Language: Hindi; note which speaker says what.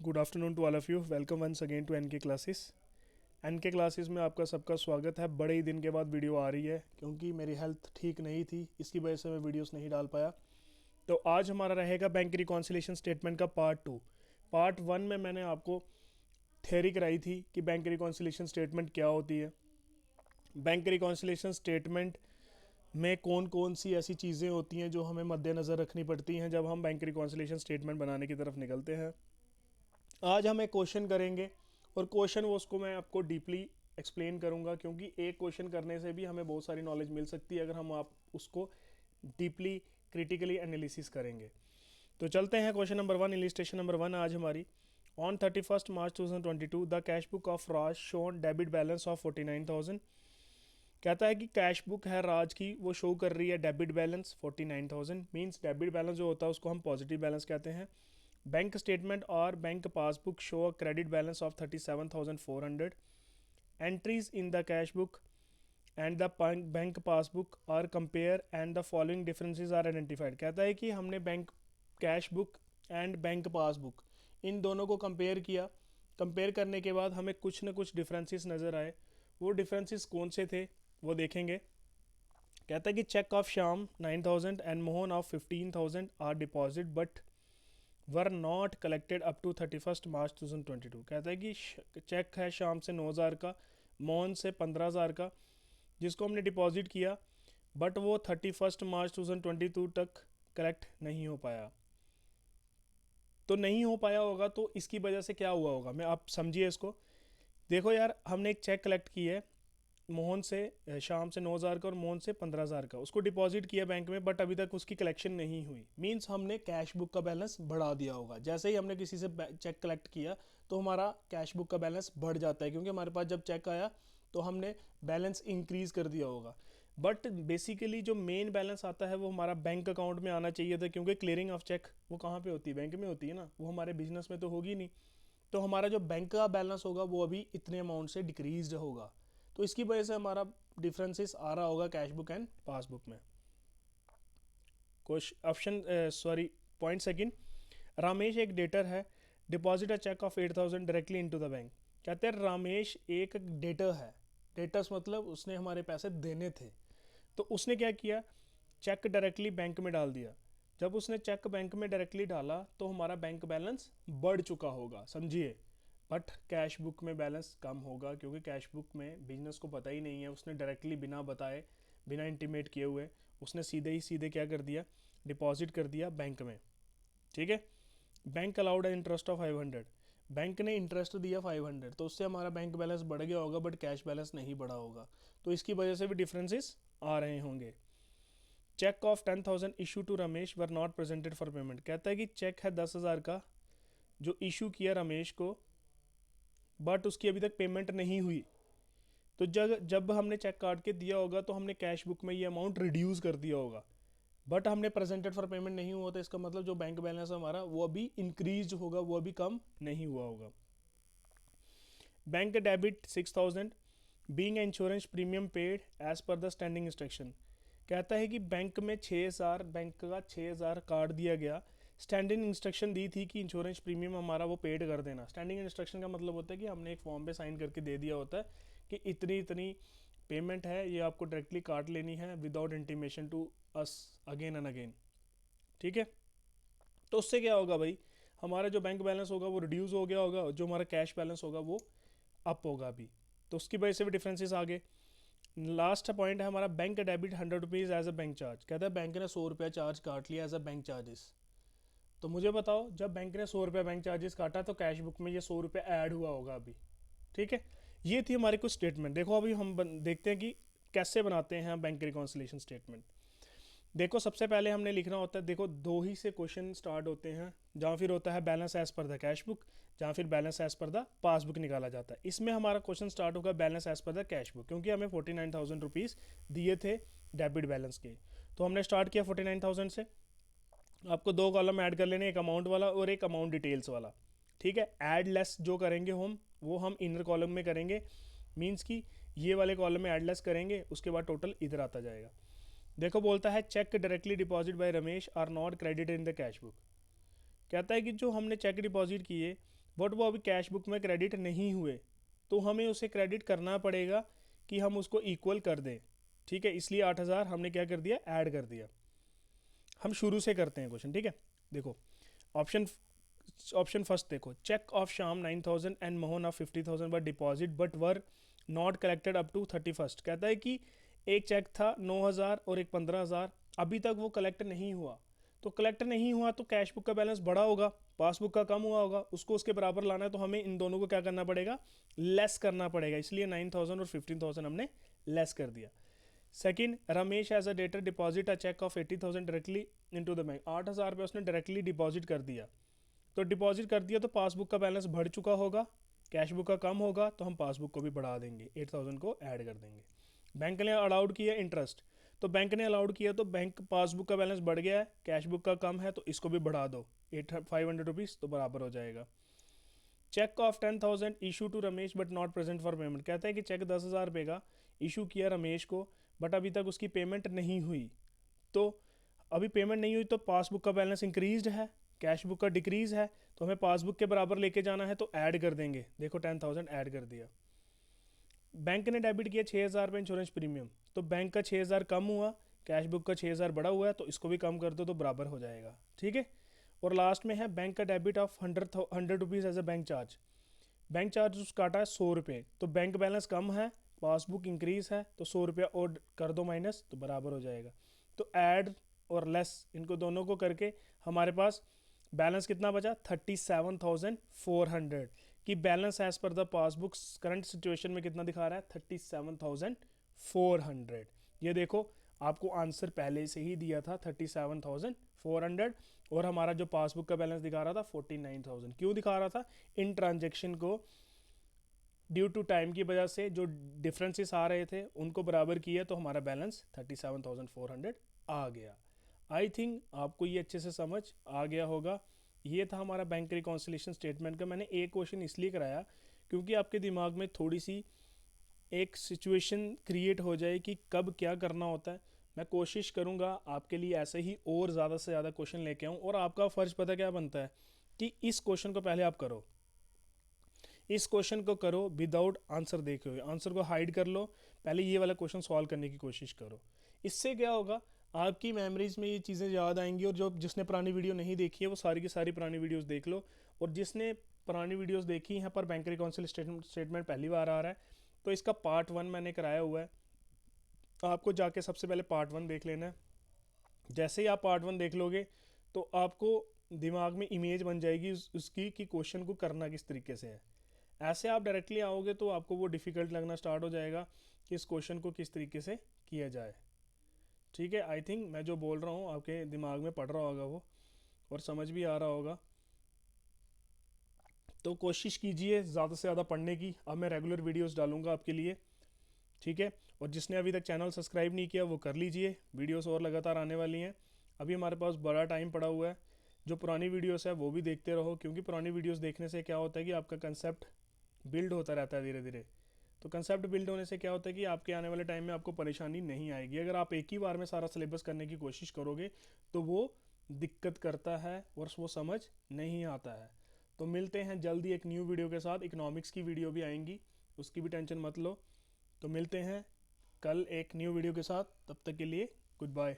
Speaker 1: Good afternoon to all of you. Welcome once again to NK classes. NK classes में आपका सबका स्वागत है। बड़े ही दिन के बाद वीडियो आ रही है क्योंकि मेरी हेल्थ ठीक नहीं थी, इसकी वजह से मैं वीडियोस नहीं डाल पाया। तो आज हमारा रहेगा बैंक रिकॉन्सिलेशन स्टेटमेंट का पार्ट 2। पार्ट 1 में मैंने आपको थ्योरी कराई थी कि बैंक रिकॉन्सिलेशन स्टेटमेंट क्या होती है, बैंक रिकॉन्सिलेशन स्टेटमेंट में कौन कौन सी ऐसी चीज़ें होती हैं जो हमें मद्देनज़र रखनी पड़ती हैं जब हम बैंक रिकॉन्सिलेशन स्टेटमेंट बनाने की तरफ निकलते हैं। आज हम एक क्वेश्चन करेंगे और क्वेश्चन वो उसको मैं आपको डीपली एक्सप्लेन करूंगा, क्योंकि एक क्वेश्चन करने से भी हमें बहुत सारी नॉलेज मिल सकती है अगर हम आप उसको डीपली क्रिटिकली एनालिसिस करेंगे। तो चलते हैं क्वेश्चन नंबर 1, इलिस्ट्रेशन नंबर 1 आज हमारी। On 31 March 2022 the cash book of Raj shown debit balance of 49,000। कहता है कि कैश बुक है राज की, वो शो कर रही है debit balance 49,000। Means debit balance जो होता है उसको हम पॉजिटिव बैलेंस कहते हैं। बैंक स्टेटमेंट और bank passbook show a credit balance of 37,400। Entries in the cash book and the bank passbook are compare and the following differences are identified. कहता है कि हमने bank cash book and bank passbook इन दोनों को कंपेयर किया। कंपेयर करने के बाद हमें कुछ न कुछ डिफरेंसेस नज़र आए। वो डिफरेंसेस कौन से थे वो देखेंगे। कहता है कि cheque of Shyam 9,000 and Mohan of 15,000 are deposit but were not collected up to 31 March 2022। कहता है कि चेक है शाम से 9,000 का, मोहन से 15,000 का, जिसको हमने डिपॉजिट किया बट वो 31 मार्च 2022 तक कलेक्ट नहीं हो पाया। तो नहीं हो पाया होगा तो इसकी वजह से क्या हुआ होगा, मैं आप समझिए इसको। देखो यार, हमने एक चेक कलेक्ट की है मोहन से शाम से 9,000 का और मोहन से 15,000 का, उसको डिपॉजिट किया बैंक में बट अभी तक उसकी कलेक्शन नहीं हुई। मींस हमने कैश बुक का बैलेंस बढ़ा दिया होगा। जैसे ही हमने किसी से चेक कलेक्ट किया तो हमारा कैश बुक का बैलेंस बढ़ जाता है, क्योंकि हमारे पास जब चेक आया तो हमने बैलेंस इंक्रीज कर दिया होगा। बट बेसिकली जो मेन बैलेंस आता है वो हमारा बैंक अकाउंट में आना चाहिए था, क्योंकि क्लियरिंग ऑफ चेक वो कहाँ पे होती है, बैंक में होती है ना, वो हमारे बिजनेस में तो होगी नहीं। तो हमारा जो बैंक का बैलेंस होगा वो अभी इतने अमाउंट से डिक्रीज होगा। तो इसकी वजह से हमारा डिफरेंसेस आ रहा होगा कैश बुक एंड पासबुक में। Option sorry, point second, Ramesh एक डेटर है, deposit a cheque of 8,000 directly into the bank. कहते हैं रामेश एक डेटर है, डेटर्स मतलब उसने हमारे पैसे देने थे। तो उसने क्या किया, चेक डायरेक्टली बैंक में डाल दिया। जब उसने चेक बैंक में डायरेक्टली डाला तो हमारा बैंक बैलेंस बढ़ चुका होगा, समझिए। बट कैश बुक में बैलेंस कम होगा, क्योंकि कैश बुक में बिजनेस को पता ही नहीं है, उसने डायरेक्टली बिना बताए बिना इंटीमेट किए हुए उसने सीधे ही सीधे क्या कर दिया, डिपॉजिट कर दिया बैंक में। ठीक है। बैंक अलाउड है इंटरेस्ट ऑफ 500, बैंक ने इंटरेस्ट दिया 500, तो उससे हमारा बैंक बैलेंस बढ़ गया होगा बट कैश बैलेंस नहीं बढ़ा होगा। तो इसकी वजह से भी डिफरेंसेस आ रहे होंगे। Cheque of 10,000 issue to Ramesh were not presented for payment. कहता है कि चेक है 10,000 का जो इशू किया रमेश को, बट उसकी अभी तक पेमेंट नहीं हुई। तो जब जब हमने चेक काट के दिया होगा तो हमने कैश बुक में ये अमाउंट रिड्यूस कर दिया होगा, बट हमने प्रेजेंटेड फॉर पेमेंट नहीं हुआ, तो इसका मतलब जो बैंक बैलेंस हमारा वो अभी इंक्रीज होगा, वो अभी कम नहीं हुआ होगा। Bank debit 6,000 being insurance premium paid as per the standing instruction. कहता है कि बैंक में 6,000, बैंक का 6,000 काट दिया गया। स्टैंडिंग इंस्ट्रक्शन दी थी कि इंश्योरेंस प्रीमियम हमारा वो पेड कर देना। स्टैंडिंग इंस्ट्रक्शन का मतलब होता है कि हमने एक फॉर्म पे साइन करके दे दिया होता है कि इतनी इतनी पेमेंट है, ये आपको डायरेक्टली काट लेनी है without intimation to us again and again. ठीक है। तो उससे क्या होगा भाई, हमारा जो बैंक बैलेंस होगा वो रिड्यूस हो गया होगा, जो हमारा कैश बैलेंस होगा वो अप होगा अभी। तो उसकी वजह से भी डिफरेंसेस आ गए। लास्ट पॉइंट है हमारा bank debit 100 rupees as a bank charge. कहता है बैंक ने 100 रुपया चार्ज काट लिया एज अ बैंक चार्जेस। तो मुझे बताओ, जब बैंक ने 100 रुपया बैंक चार्जेस काटा तो कैश बुक में ये 100 रुपया ऐड हुआ होगा अभी। ठीक है। ये थी हमारी कुछ स्टेटमेंट। देखो अभी हम देखते हैं कि कैसे बनाते हैं बैंक रिकॉन्सिलेशन स्टेटमेंट। देखो सबसे पहले हमने लिखना होता है, देखो दो ही से क्वेश्चन स्टार्ट होते हैं, जहाँ फिर होता है balance as per the cash book, जहाँ फिर balance as per the passbook निकाला जाता है। इसमें हमारा क्वेश्चन स्टार्ट होगा balance as per the cash book, क्योंकि हमें 49,000 रुपीज़ दिए थे डेबिट बैलेंस के। तो हमने स्टार्ट किया 49,000 से। आपको दो कॉलम ऐड कर लेने, एक अमाउंट वाला और एक अमाउंट डिटेल्स वाला। ठीक है। ऐड लेस जो करेंगे हम वो हम इनर कॉलम में करेंगे, मीन्स कि ये वाले कॉलम में ऐड लेस करेंगे, उसके बाद टोटल इधर आता जाएगा। देखो बोलता है cheque directly deposit by Ramesh are not credited in the cash book. कहता है कि जो हमने चेक डिपॉजिट किए बट वो अभी कैश बुक में क्रेडिट नहीं हुए, तो हमें उसे क्रेडिट करना पड़ेगा कि हम उसको इक्वल कर दें। ठीक है, इसलिए 8,000 हमने क्या कर दिया, ऐड कर दिया। हम शुरू से करते हैं क्वेश्चन, ठीक है। देखो ऑप्शन ऑप्शन फर्स्ट देखो, cheque of Sham 9,000 and Mohan of 50,000 were deposit but were not collected up to 31st। कहता है कि एक चेक था 9,000 और एक 15,000, अभी तक वो कलेक्ट नहीं हुआ। तो कलेक्ट नहीं हुआ तो कैश बुक का बैलेंस बड़ा होगा, पासबुक का कम हुआ होगा, उसको उसके बराबर लाना है, तो हमें इन दोनों को क्या करना पड़ेगा, लेस करना पड़ेगा। इसलिए 9,000 और 15,000 हमने लेस कर दिया। Second, Ramesh as a debtor deposit a cheque of 80,000 directly into the bank. 8,000 रुपये उसने डायरेक्टली डिपॉजिट कर दिया। तो डिपॉजिट कर दिया तो पासबुक का बैलेंस बढ़ चुका होगा, कैश बुक का कम होगा, तो हम पासबुक को भी बढ़ा देंगे, 8,000 को ऐड कर देंगे। बैंक ने अलाउड किया इंटरेस्ट, तो बैंक ने अलाउड किया तो बैंक पासबुक का बैलेंस बढ़ गया है, कैश बुक का कम है, तो इसको भी बढ़ा दो 500 रुपीज़, तो बराबर हो जाएगा। Cheque of 10,000 issue to Ramesh but not present for payment. कहता है कि चेक 10,000 रुपये का इशू किया रमेश को, बट अभी तक उसकी पेमेंट नहीं हुई। तो अभी पेमेंट नहीं हुई तो पासबुक का बैलेंस इंक्रीज्ड है, कैश बुक का डिक्रीज है, तो हमें पासबुक के बराबर लेके जाना है, तो ऐड कर देंगे। देखो 10,000 ऐड कर दिया। बैंक ने डेबिट किया 6,000 रुपये इंश्योरेंस प्रीमियम, तो बैंक का 6,000 कम हुआ, कैश बुक का 6,000 बढ़ा हुआ है, तो इसको भी कम कर दो तो बराबर हो जाएगा। ठीक है, और लास्ट में है बैंक का debit of 100 rupees as a bank charge. Bank charge काटा है 100 रुपये, तो बैंक बैलेंस कम है, पासबुक इंक्रीज है, तो 100 रुपया और कर दो माइनस, तो बराबर हो जाएगा। तो ऐड और लेस इनको दोनों को करके हमारे पास बैलेंस कितना बचा, 37,400 कि balance as per the passbook current situation में कितना दिखा रहा है, 37,400। ये देखो आपको आंसर पहले से ही दिया था 37,400, और हमारा जो पासबुक का बैलेंस दिखा रहा था 49,000। क्यों दिखा रहा था, इन ट्रांजेक्शन को ड्यू टू टाइम की वजह से जो डिफरेंसेस आ रहे थे उनको बराबर किया, तो हमारा बैलेंस 37,400 आ गया। आई थिंक आपको ये अच्छे से समझ आ गया होगा। ये था हमारा बैंक रिकॉन्सिलेशन स्टेटमेंट का। मैंने एक क्वेश्चन इसलिए कराया क्योंकि आपके दिमाग में थोड़ी सी एक सिचुएशन क्रिएट हो जाए कि कब क्या करना होता है। मैं कोशिश करूँगा आपके लिए ऐसे ही और ज़्यादा से ज़्यादा क्वेश्चन लेके आऊँ, और आपका फ़र्ज़ पता क्या बनता है कि इस क्वेश्चन को पहले आप करो, इस क्वेश्चन को करो विदाउट आंसर देखे हुए, आंसर को हाइड कर लो, पहले ये वाला क्वेश्चन सॉल्व करने की कोशिश करो। इससे क्या होगा, आपकी मेमोरीज में ये चीज़ें याद आएंगी, और जो जिसने पुरानी वीडियो नहीं देखी है वो सारी की सारी पुरानी वीडियोस देख लो, और जिसने पुरानी वीडियोस देखी हैं पर बैंक रिकॉन्सिल स्टेटमेंट पहली बार आ रहा है, तो इसका पार्ट 1 मैंने कराया हुआ है, आपको जाके सबसे पहले पार्ट 1 देख लेना है। जैसे ही आप पार्ट 1 देख लोगे तो आपको दिमाग में इमेज बन जाएगी उसकी कि क्वेश्चन को करना किस तरीके से है। ऐसे आप डायरेक्टली आओगे तो आपको वो डिफ़िकल्ट लगना स्टार्ट हो जाएगा कि इस क्वेश्चन को किस तरीके से किया जाए। ठीक है, आई थिंक मैं जो बोल रहा हूँ आपके दिमाग में पड़ रहा होगा वो, और समझ भी आ रहा होगा। तो कोशिश कीजिए ज़्यादा से ज़्यादा पढ़ने की। अब मैं रेगुलर वीडियोस डालूंगा आपके लिए, ठीक है। और जिसने अभी तक चैनल सब्सक्राइब नहीं किया वो कर लीजिए, वीडियोस और लगातार आने वाली हैं। अभी हमारे पास बड़ा टाइम पड़ा हुआ है, जो पुरानी वीडियोस है वो भी देखते रहो, क्योंकि पुरानी वीडियोस देखने से क्या होता है कि आपका कंसेप्ट बिल्ड होता रहता है धीरे धीरे। तो कंसेप्ट बिल्ड होने से क्या होता है कि आपके आने वाले टाइम में आपको परेशानी नहीं आएगी। अगर आप एक ही बार में सारा सिलेबस करने की कोशिश करोगे तो वो दिक्कत करता है और वो समझ नहीं आता है। तो मिलते हैं जल्दी एक न्यू वीडियो के साथ। इकोनॉमिक्स की वीडियो भी आएंगी, उसकी भी टेंशन मत लो। तो मिलते हैं कल एक न्यू वीडियो के साथ, तब तक के लिए गुड बाय।